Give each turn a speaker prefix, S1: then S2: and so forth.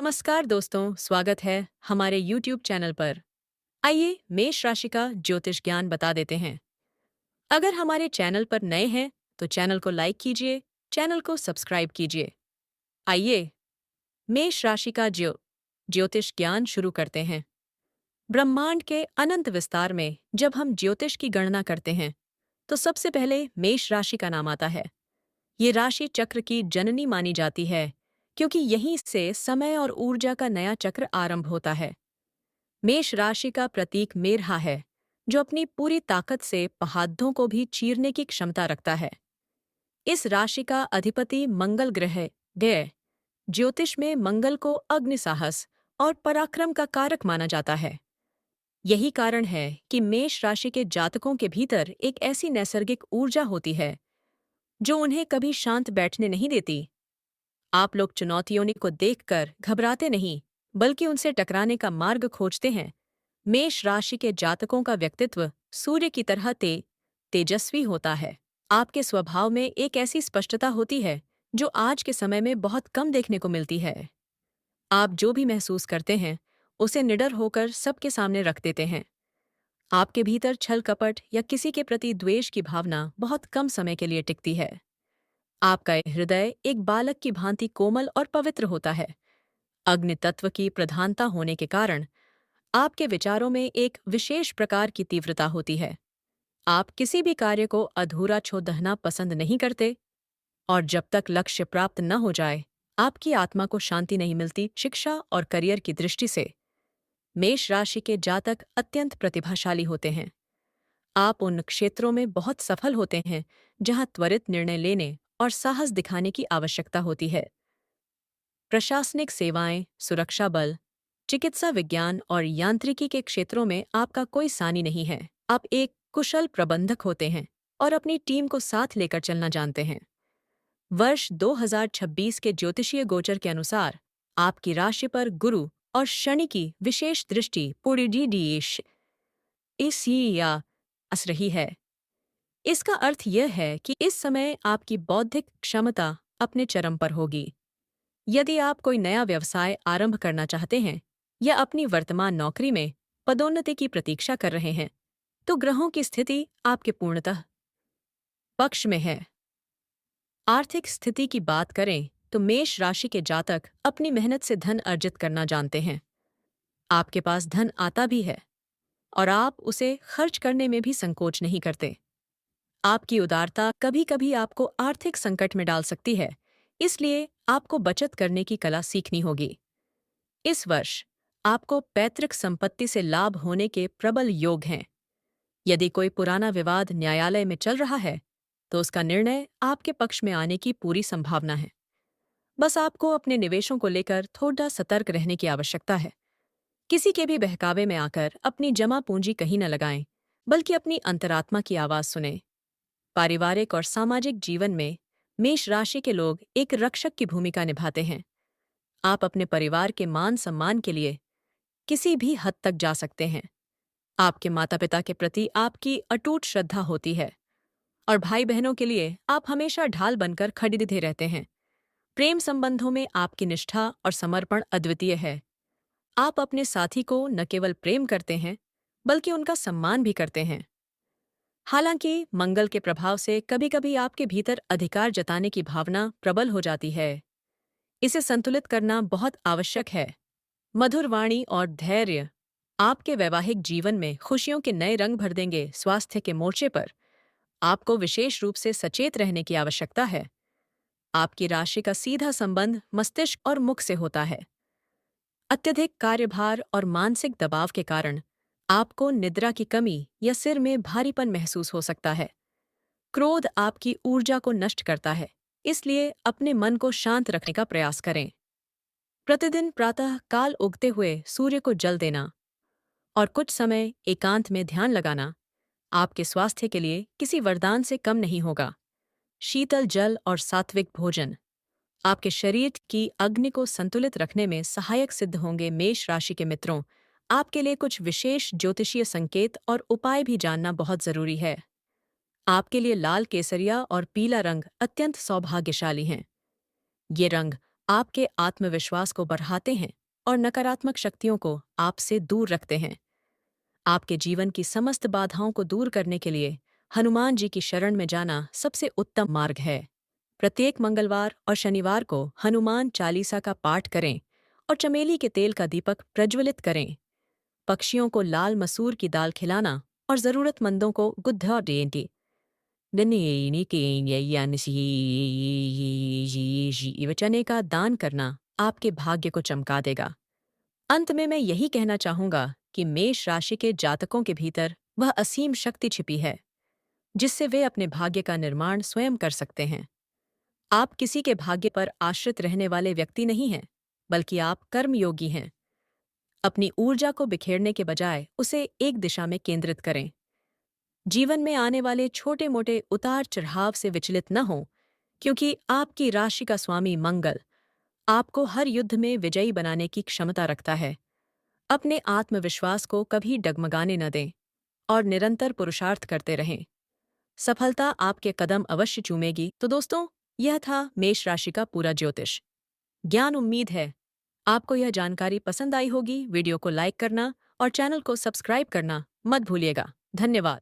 S1: नमस्कार दोस्तों, स्वागत है हमारे YouTube चैनल पर। आइए मेष राशि का ज्योतिष ज्ञान बता देते हैं। अगर हमारे चैनल पर नए हैं तो चैनल को लाइक कीजिए, चैनल को सब्सक्राइब कीजिए। आइए मेष राशि का ज्योतिष ज्ञान शुरू करते हैं। ब्रह्मांड के अनंत विस्तार में जब हम ज्योतिष की गणना करते हैं तो सबसे पहले मेष राशि का नाम आता है। ये राशि चक्र की जननी मानी जाती है क्योंकि यहीं से समय और ऊर्जा का नया चक्र आरंभ होता है। मेष राशि का प्रतीक मेरहा है, जो अपनी पूरी ताकत से पहाड़ों को भी चीरने की क्षमता रखता है। इस राशि का अधिपति मंगल ग्रह है। ज्योतिष में मंगल को अग्नि साहस और पराक्रम का कारक माना जाता है। यही कारण है कि मेष राशि के जातकों के भीतर एक ऐसी नैसर्गिक ऊर्जा होती है जो उन्हें कभी शांत बैठने नहीं देती। आप लोग चुनौतियों को देखकर घबराते नहीं, बल्कि उनसे टकराने का मार्ग खोजते हैं। मेष राशि के जातकों का व्यक्तित्व सूर्य की तरह तेजस्वी होता है। आपके स्वभाव में एक ऐसी स्पष्टता होती है जो आज के समय में बहुत कम देखने को मिलती है। आप जो भी महसूस करते हैं उसे निडर होकर सबके सामने रख देते हैं। आपके भीतर छल कपट या किसी के प्रति द्वेष की भावना बहुत कम समय के लिए टिकती है। आपका हृदय एक बालक की भांति कोमल और पवित्र होता है। अग्नि तत्व की प्रधानता होने के कारण आपके विचारों में एक विशेष प्रकार की तीव्रता होती है। आप किसी भी कार्य को अधूरा छोड़ना पसंद नहीं करते और जब तक लक्ष्य प्राप्त न हो जाए, आपकी आत्मा को शांति नहीं मिलती। शिक्षा और करियर की दृष्टि से मेष राशि के जातक अत्यंत प्रतिभाशाली होते हैं। आप उन क्षेत्रों में बहुत सफल होते हैं जहां त्वरित निर्णय लेने और साहस दिखाने की आवश्यकता होती है। प्रशासनिक सेवाएं, सुरक्षा बल, चिकित्सा विज्ञान और यांत्रिकी के क्षेत्रों में आपका कोई सानी नहीं है। आप एक कुशल प्रबंधक होते हैं और अपनी टीम को साथ लेकर चलना जानते हैं। वर्ष 2026 के ज्योतिषीय गोचर के अनुसार आपकी राशि पर गुरु और शनि की विशेष दृष्टि पूरी या अस रही है। इसका अर्थ यह है कि इस समय आपकी बौद्धिक क्षमता अपने चरम पर होगी। यदि आप कोई नया व्यवसाय आरंभ करना चाहते हैं या अपनी वर्तमान नौकरी में पदोन्नति की प्रतीक्षा कर रहे हैं, तो ग्रहों की स्थिति आपके पूर्णतः पक्ष में है। आर्थिक स्थिति की बात करें तो मेष राशि के जातक अपनी मेहनत से धन अर्जित करना जानते हैं। आपके पास धन आता भी है और आप उसे खर्च करने में भी संकोच नहीं करते। आपकी उदारता कभी कभी आपको आर्थिक संकट में डाल सकती है, इसलिए आपको बचत करने की कला सीखनी होगी। इस वर्ष आपको पैतृक संपत्ति से लाभ होने के प्रबल योग हैं। यदि कोई पुराना विवाद न्यायालय में चल रहा है तो उसका निर्णय आपके पक्ष में आने की पूरी संभावना है। बस आपको अपने निवेशों को लेकर थोड़ा सतर्क रहने की आवश्यकता है। किसी के भी बहकावे में आकर अपनी जमा पूंजी कहीं न लगाएं, बल्कि अपनी अंतरात्मा की आवाज सुनें। पारिवारिक और सामाजिक जीवन में मेष राशि के लोग एक रक्षक की भूमिका निभाते हैं। आप अपने परिवार के मान सम्मान के लिए किसी भी हद तक जा सकते हैं। आपके माता पिता के प्रति आपकी अटूट श्रद्धा होती है और भाई बहनों के लिए आप हमेशा ढाल बनकर खड़े रहते हैं। प्रेम संबंधों में आपकी निष्ठा और समर्पण अद्वितीय है। आप अपने साथी को न केवल प्रेम करते हैं, बल्कि उनका सम्मान भी करते हैं। हालांकि मंगल के प्रभाव से कभी-कभी आपके भीतर अधिकार जताने की भावना प्रबल हो जाती है। इसे संतुलित करना बहुत आवश्यक है। मधुर वाणी और धैर्य आपके वैवाहिक जीवन में खुशियों के नए रंग भर देंगे। स्वास्थ्य के मोर्चे पर आपको विशेष रूप से सचेत रहने की आवश्यकता है। आपकी राशि का सीधा संबंध मस्तिष्क और मुख से होता है। अत्यधिक कार्यभार और मानसिक दबाव के कारण आपको निद्रा की कमी या सिर में भारीपन महसूस हो सकता है। क्रोध आपकी ऊर्जा को नष्ट करता है, इसलिए अपने मन को शांत रखने का प्रयास करें। प्रतिदिन प्रातः काल उगते हुए सूर्य को जल देना और कुछ समय एकांत में ध्यान लगाना आपके स्वास्थ्य के लिए किसी वरदान से कम नहीं होगा। शीतल जल और सात्विक भोजन आपके शरीर की अग्नि को संतुलित रखने में सहायक सिद्ध होंगे। मेष राशि के मित्रों, आपके लिए कुछ विशेष ज्योतिषीय संकेत और उपाय भी जानना बहुत जरूरी है। आपके लिए लाल, केसरिया और पीला रंग अत्यंत सौभाग्यशाली हैं। ये रंग आपके आत्मविश्वास को बढ़ाते हैं और नकारात्मक शक्तियों को आपसे दूर रखते हैं। आपके जीवन की समस्त बाधाओं को दूर करने के लिए हनुमान जी की शरण में जाना सबसे उत्तम मार्ग है। प्रत्येक मंगलवार और शनिवार को हनुमान चालीसा का पाठ करें और चमेली के तेल का दीपक प्रज्वलित करें। पक्षियों को लाल मसूर की दाल खिलाना और जरूरतमंदों को गुद्धा देंटी चने का दान करना आपके भाग्य को चमका देगा। अंत में मैं यही कहना चाहूंगा कि मेष राशि के जातकों के भीतर वह असीम शक्ति छिपी है जिससे वे अपने भाग्य का निर्माण स्वयं कर सकते हैं। आप किसी के भाग्य पर आश्रित रहने वाले व्यक्ति नहीं हैं, बल्कि आप कर्मयोगी हैं। अपनी ऊर्जा को बिखेरने के बजाय उसे एक दिशा में केंद्रित करें। जीवन में आने वाले छोटे मोटे उतार चढ़ाव से विचलित न हों, क्योंकि आपकी राशि का स्वामी मंगल आपको हर युद्ध में विजयी बनाने की क्षमता रखता है। अपने आत्मविश्वास को कभी डगमगाने न दें और निरंतर पुरुषार्थ करते रहें। सफलता आपके कदम अवश्य चूमेगी। तो दोस्तों, यह था मेष राशि का पूरा ज्योतिष ज्ञान। उम्मीद है आपको यह जानकारी पसंद आई होगी। वीडियो को लाइक करना और चैनल को सब्सक्राइब करना मत भूलिएगा। धन्यवाद।